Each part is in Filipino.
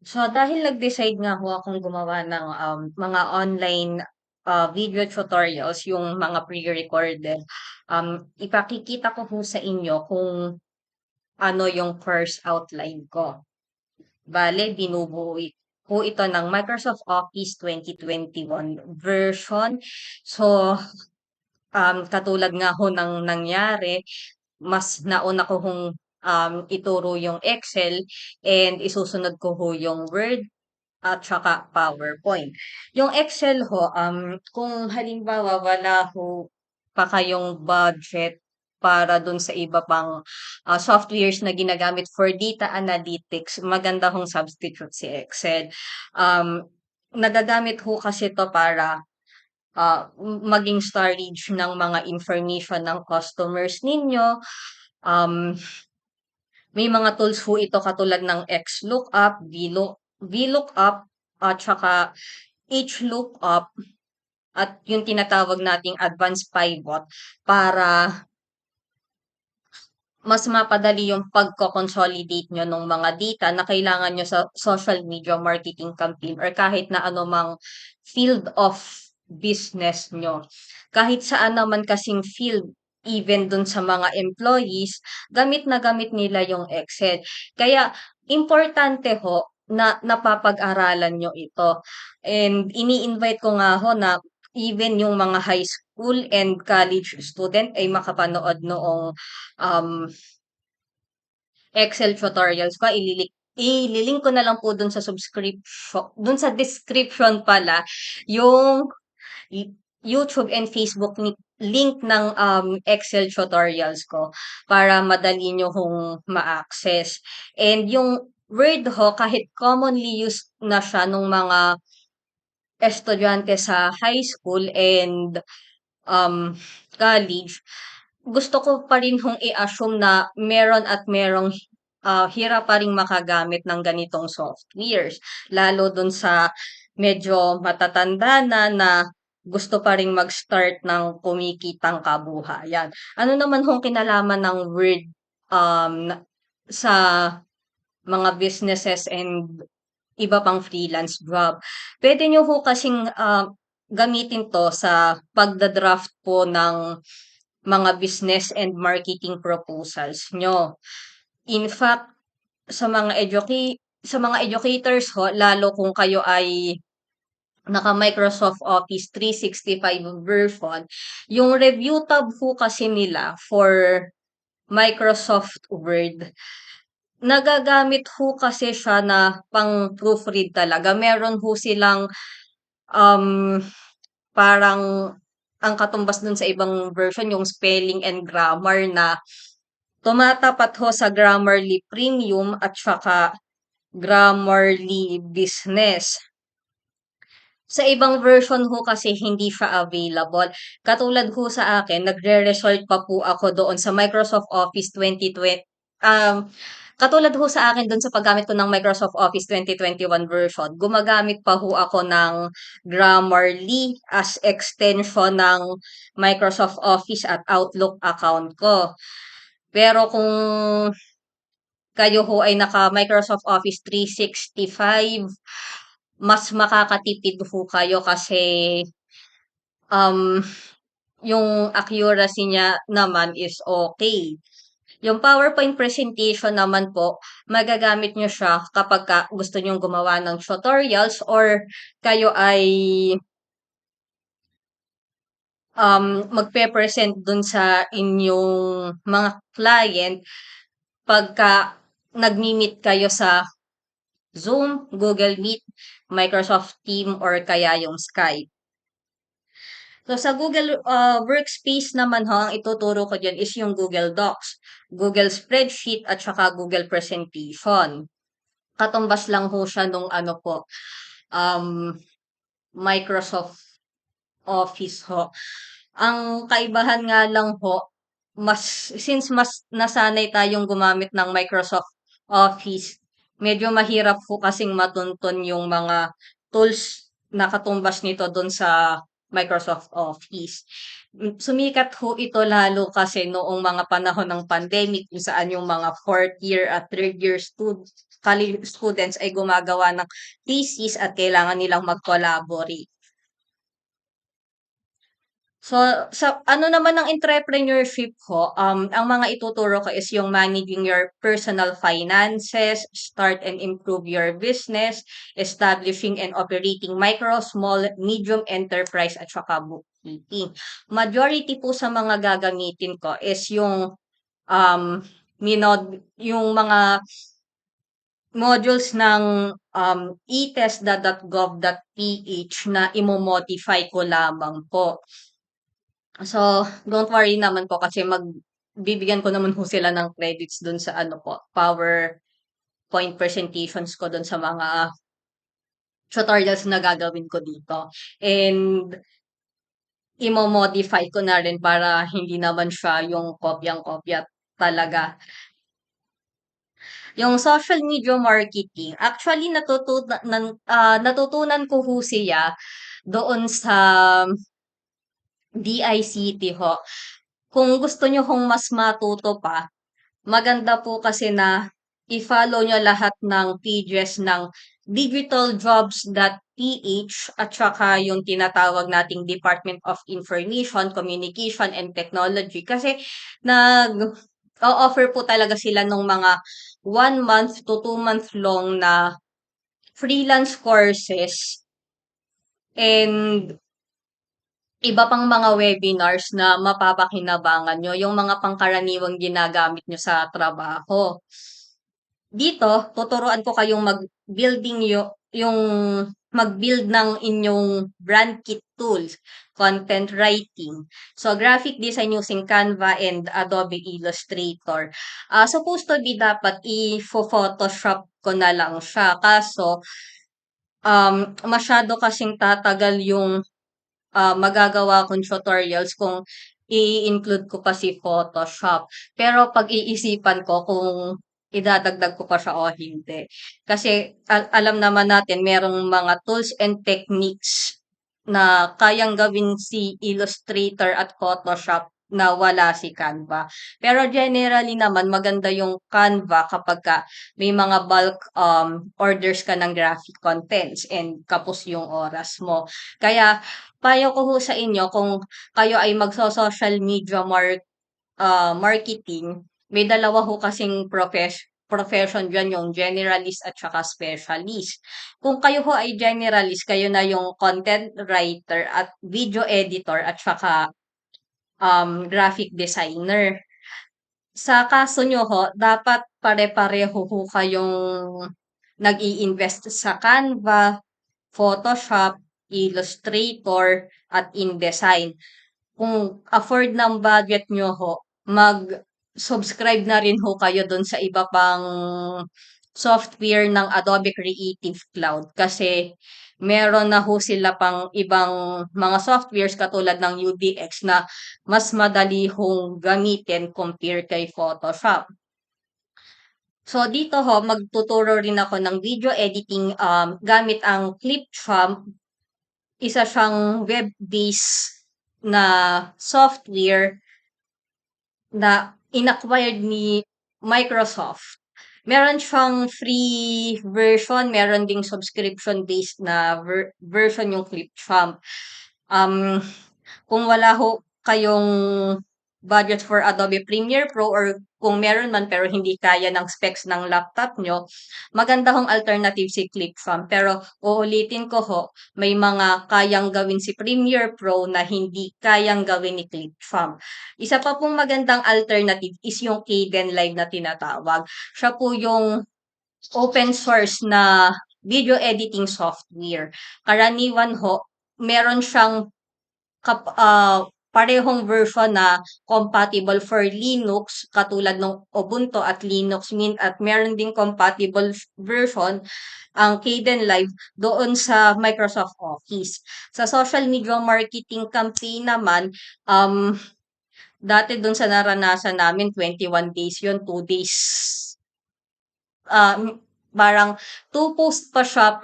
So, dahil nag-decide nga ho akong gumawa ng, mga online, video tutorials, yung mga pre-recorded, ipakikita ko ho sa inyo kung ano yung course outline ko. Bale, binubuo po ito ng Microsoft Office 2021 version. So, katulad nga ho ng nangyari, mas nauna ko hong, ituro yung Excel and isusunod ko ho yung Word at saka PowerPoint. Yung Excel ho, kung halimbawa wala ho pa kayong budget para dun sa iba pang, softwares na ginagamit for data analytics, maganda hong substitute si Excel. Um, Nagagamit ho kasi 'to para, maging storage ng mga information ng customers ninyo. Um, May mga tools ho ito katulad ng XLOOKUP, VLOOKUP, at saka HLOOKUP at yung tinatawag nating advanced pivot para mas mapadali yung pagko-consolidate niyo nung mga data na kailangan niyo sa social media marketing campaign or kahit na anumang field of business niyo. Kahit saan naman kasing field, even dun sa mga employees, gamit na gamit nila yung Excel. Kaya importante ho na napapag-aralan niyo ito. And ini-invite ko nga ho na even yung mga high school and college student ay makapanood noong um, Excel tutorials ko. Ililink ko na lang po dun sa description pala yung YouTube and Facebook link ng Excel tutorials ko para madali nyo hong ma-access. And yung Word ho, kahit commonly used na siya nung mga estudyante sa high school and um, college, gusto ko pa rin hong i-assume na meron at merong hirap pa ring makagamit ng ganitong softwares. Lalo dun sa medyo matatanda na gusto pa ring mag-start ng kumikitang kabuhayan. Ano naman hong kinalaman ng Word sa mga businesses and iba pang freelance job? Pwede nyo ho kasing gamitin 'to sa pagda-draft po ng mga business and marketing proposals nyo. In fact, sa mga educators ho, lalo kung kayo ay naka Microsoft Office 365 version, yung review tab ho kasi nila for Microsoft Word, nagagamit ho kasi siya na pang proofread talaga. Meron ho silang um, parang ang katumbas dun sa ibang version, yung spelling and grammar na tumatapat ho sa Grammarly Premium at saka Grammarly Business. Sa ibang version ho kasi hindi siya available. Katulad ho sa akin, nagre-resort pa po ako doon sa Microsoft Office 2020. Katulad ho sa akin doon sa paggamit ko ng Microsoft Office 2021 version, gumagamit pa ho ako ng Grammarly as extension ng Microsoft Office at Outlook account ko. Pero kung kayo ho ay naka Microsoft Office 365, mas makakatipid ho kayo kasi um, yung accuracy niya naman is okay. Yung PowerPoint presentation naman po, magagamit nyo siya kapag gusto nyong gumawa ng tutorials or kayo ay magpe-present dun sa inyong mga client pagka nagmi-meet kayo sa Zoom, Google Meet, Microsoft Team, or kaya yung Skype. So sa Google Workspace naman ho, ang ituturo ko diyan is yung Google Docs, Google Spreadsheet at saka Google Presentation. Katumbas lang ho siya nung ano po, um, Microsoft Office ho. Ang kaibahan nga lang ho, mas nasanay tayong gumamit ng Microsoft Office, medyo mahirap po kasing matuntun yung mga tools na katumbas nito dun sa Microsoft Office. Sumikat ho ito lalo kasi noong mga panahon ng pandemic kung saan yung mga fourth year at third year college students ay gumagawa ng thesis at kailangan nilang mag-collaborate. So, sa ano naman ng entrepreneurship ho, ang mga ituturo ko is yung managing your personal finances, start and improve your business, establishing and operating micro, small, medium enterprise at saka bookkeeping. Majority po sa mga gagamitin ko is um, yung mga modules ng etest.gov.ph na imo-modify ko lamang po. So, don't worry naman po kasi bibigyan ko naman po sila ng credits dun sa ano po, PowerPoint presentations ko dun sa mga tutorials na gagawin ko dito. And imo-modify ko na rin para hindi naman siya yung kopyang-kopya talaga. Yung social media marketing, actually natutunan ko ho siya doon sa DICT ho. Kung gusto niyo hong mas matuto pa, maganda po kasi na i-follow niyo lahat ng pages ng digitaljobs.ph at saka yung tinatawag nating Department of Information, Communication and Technology kasi nag-o-offer po talaga sila ng mga 1 month to 2 month long na freelance courses and iba pang mga webinars na mapapakinabangan niyo, yung mga pangkaraniwang ginagamit niyo sa trabaho. Dito, tuturuan ko kayong yung mag-build ng inyong brand kit tools, content writing. So, graphic design using Canva and Adobe Illustrator. Supposed to be dapat i-photoshop ko na lang siya. Kaso, masyado kasing tatagal yung magagawa kong tutorials kung i-include ko pa si Photoshop. Pero pag-iisipan ko kung idadagdag ko pa siya o hindi. Kasi alam naman natin merong mga tools and techniques na kayang gawin si Illustrator at Photoshop na wala si Canva. Pero generally naman maganda yung Canva kapagka may mga bulk orders ka ng graphic contents and kapos yung oras mo. Kaya payo ko ho sa inyo kung kayo ay magso-social media marketing, may dalawa ho kasing profession diyan, yung generalist at saka specialist. Kung kayo ho ay generalist, kayo na yung content writer at video editor at saka graphic designer. Sa kaso niyo ho, dapat pare-pareho ho kayong nag-i-invest sa Canva, Photoshop, Illustrator, at InDesign. Kung afford ng budget nyo ho, mag-subscribe na rin ho kayo dun sa iba pang software ng Adobe Creative Cloud kasi meron na ho sila pang ibang mga softwares katulad ng UDX na mas madali hong gamitin compare kay Photoshop. So dito ho, magtuturo rin ako ng video editing gamit ang Clipchamp. Isa siyang web-based na software na inacquired ni Microsoft. Meron siyang free version, meron ding subscription-based na version yung Clipchamp. Um, kung wala ho kayong budget for Adobe Premiere Pro or kung meron man pero hindi kaya ng specs ng laptop nyo, maganda hong alternative si Clipchamp. Pero uulitin ko ho, may mga kayang gawin si Premiere Pro na hindi kayang gawin ni Clipchamp. Isa pa pong magandang alternative is yung Kdenlive na tinatawag. Siya po yung open source na video editing software. Karaniwan ho, meron siyang parehong version na compatible for Linux katulad ng Ubuntu at Linux Mint at meron ding compatible version ang Kdenlive doon sa Microsoft Office. Sa social media marketing campaign naman, dati doon sa naranasan namin 21 days yun, 2 days. Parang 2 post pa siya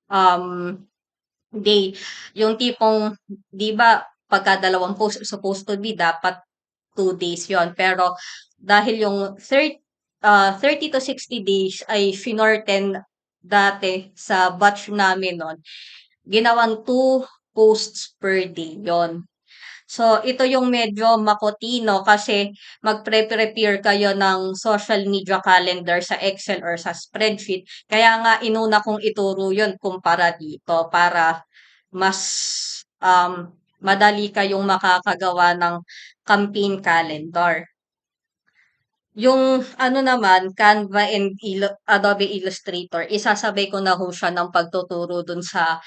um day. Yung tipong, 'di ba, pagka dalawang post supposed to be dapat 2 days yon. Pero dahil yung 30 to 60 days ay finorten dati sa batch namin nun, ginawan 2 posts per day yon. So, ito yung medyo makotino kasi magpre-prepare kayo ng social media calendar sa Excel or sa spreadsheet. Kaya nga inuna kong ituro yun kumpara dito para mas madali kayong makakagawa ng campaign calendar. Yung ano naman, Canva and Adobe Illustrator, isasabay ko na ho siya ng pagtuturo dun sa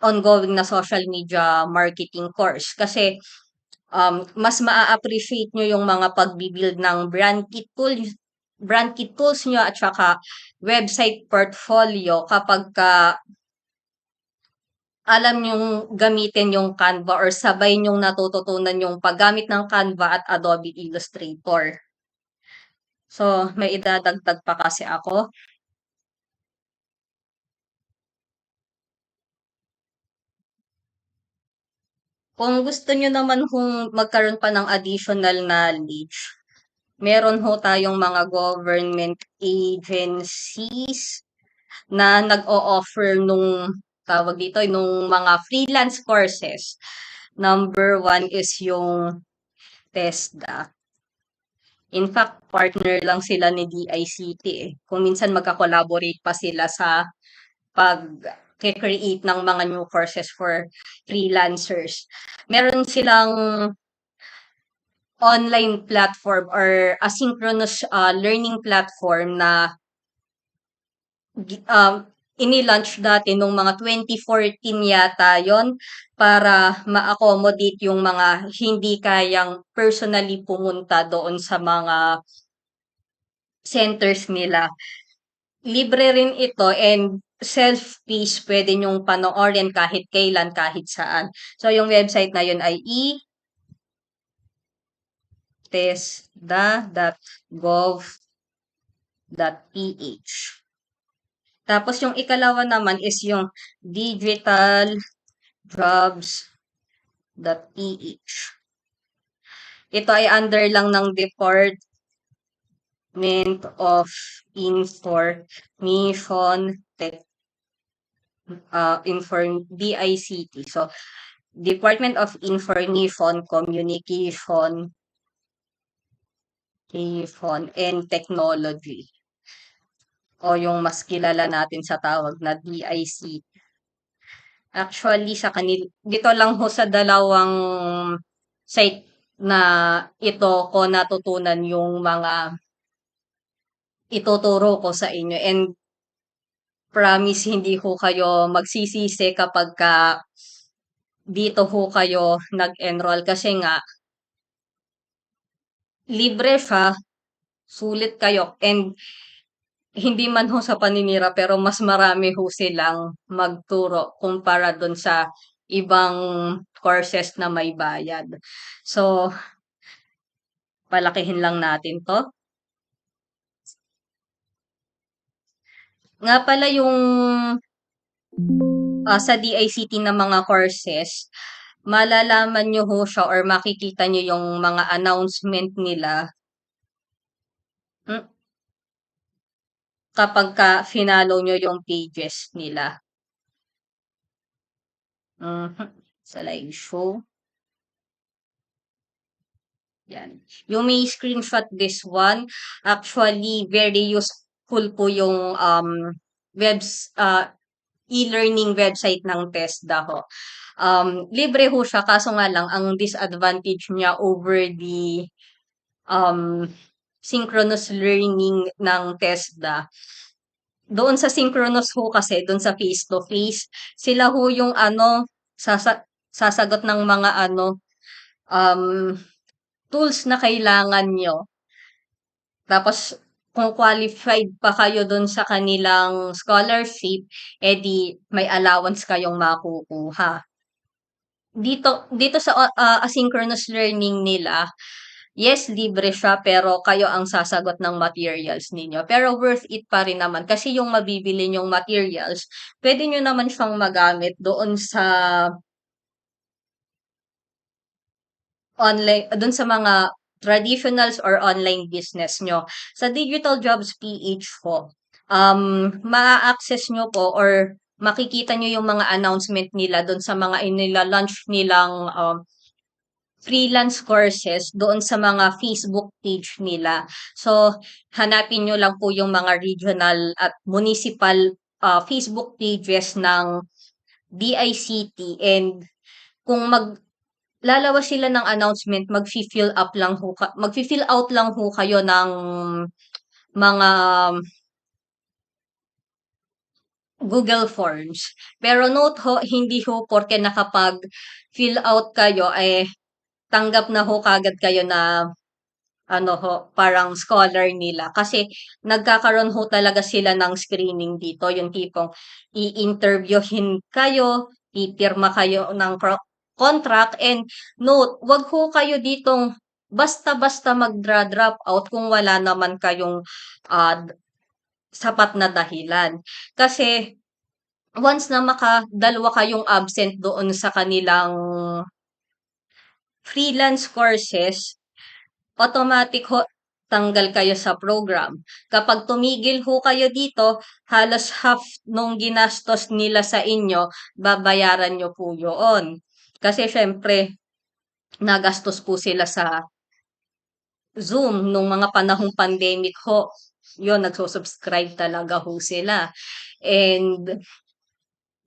ongoing na social media marketing course. Kasi mas maa-appreciate nyo yung mga pagbibuild ng brand kit tools nyo at saka website portfolio kapag ka alam nyong gamitin yung Canva or sabay nyong natututunan yung paggamit ng Canva at Adobe Illustrator. So, may idadagdag pa kasi ako. Kung gusto nyo naman kung magkaroon pa ng additional knowledge, meron ho tayong mga government agencies na nag-o-offer nung tawag dito, nung mga freelance courses. Number one is yung TESDA. In fact, partner lang sila ni DICT eh. Kung minsan magka-collaborate pa sila sa pag-create ng mga new courses for freelancers. Meron silang online platform or asynchronous learning platform na ini-launch dati nung mga 2014 yata yon para ma-accommodate yung mga hindi kayang personally pumunta doon sa mga centers nila. Libre rin ito and self-paced, pwede nyong panoorin kahit kailan, kahit saan. So, yung website na yun ay itesda.gov.ph. Tapos yung ikalawa naman is yung digitaljobs.ph. Ito ay under lang ng Department of Information DICT. So, Department of Information Communication and Technology. O yung mas kilala natin sa tawag na DICT. Actually, sa dito lang ho sa dalawang site na ito ko natutunan yung mga ituturo ko sa inyo. And promise, hindi ho kayo magsisisi kapag ka dito ho kayo nag-enroll kasi nga libre siya, sulit kayo, and hindi man ho sa paninira pero mas marami ho silang magturo kumpara dun sa ibang courses na may bayad. So, palakihin lang natin 'to. Nga pala yung sa DICT na mga courses, malalaman nyo ho siya or makikita nyo yung mga announcement nila hmm, kapag ka finalo nyo yung pages nila. Slideshow. Yan. You may screenshot this one. Actually, very useful po yung e-learning website ng TESDA ho. Libre ho siya, kaso nga lang, ang disadvantage niya over the um, synchronous learning ng TESDA. Doon sa synchronous ho kasi, doon sa face-to-face, sila ho yung sasagot ng mga um, tools na kailangan nyo. Tapos, kung qualified pa kayo doon sa kanilang scholarship, edi may allowance kayong makukuha. Dito sa asynchronous learning nila, Yes, libre siya pero kayo ang sasagot ng materials ninyo. Pero worth it pa rin naman kasi yung mabibili niyong materials, puwede niyo naman siyang magamit doon sa dun sa mga traditionals or online business niyo. Sa Digital Jobs PH po, maa-access niyo po or makikita niyo yung mga announcement nila dun sa mga inila-launch nilang, freelance courses doon sa mga Facebook page nila. So, hanapin niyo lang po yung mga regional at municipal, Facebook pages ng DICT, and kung lalabas sila ng announcement, magfi-fill out lang ho kayo ng mga Google Forms. Pero note ho, hindi ho porke nakapag-fill out kayo, eh, tanggap na ho kaagad kayo na ano ho, parang scholar nila. Kasi nagkakaroon ho talaga sila ng screening dito, yung tipong i-interviewin kayo, pipirma kayo ng contract, and note, wag ho kayo ditong basta-basta magdra-drop out kung wala naman kayong sapat na dahilan. Kasi once na makadalawa kayong absent doon sa kanilang freelance courses, automatic ho, tanggal kayo sa program. Kapag tumigil ho kayo dito, halos half nung ginastos nila sa inyo, babayaran nyo po yun. Kasi syempre, nagastos po sila sa Zoom nung mga panahong pandemic ho. Yun, nagsusubscribe talaga ho sila. And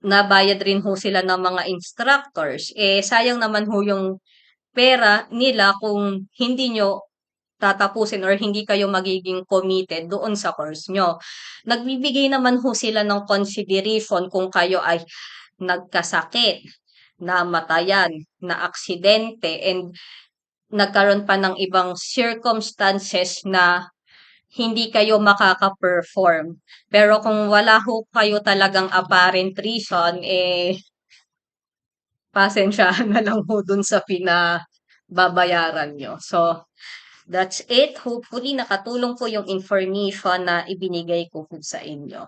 nabayad rin ho sila ng mga instructors. Eh, sayang naman ho yung pera nila kung hindi nyo tatapusin or hindi kayo magiging committed doon sa course nyo. Nagbibigay naman ho sila ng consideration kung kayo ay nagkasakit, namatayan, na aksidente, and nagkaroon pa ng ibang circumstances na hindi kayo makaka-perform. Pero kung wala ho kayo talagang apparent reason, eh, pasensyahan na lang ho dun sa babayaran nyo. So, that's it. Hopefully, nakatulong po yung information na ibinigay ko po sa inyo.